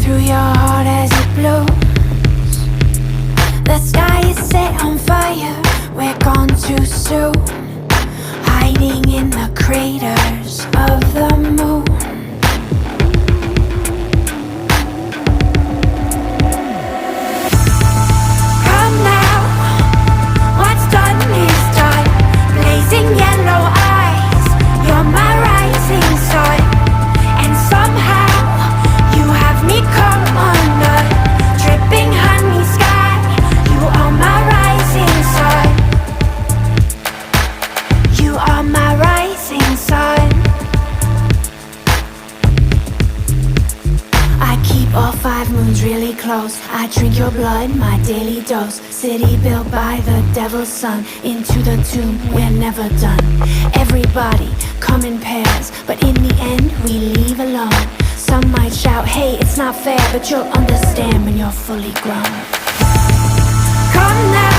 through your heart as it blows. The sky is set on fire, we're gone too soon, hiding in the craters of the moon. Come now, what's done is done. Blazing yellow eyes, you're my rising sun. And somehow you have me come undone. Dripping honey sky, you are my rising sun. You are my rising sun. I keep all 5 moons really close. I drink your blood, my daily dose. City built by the devil's son. Into the tomb, we're never done. Everybody come in pairs, but in the end we leave alone. Some might shout, hey, it's not fair, but you'll understand when you're fully grown. Come now,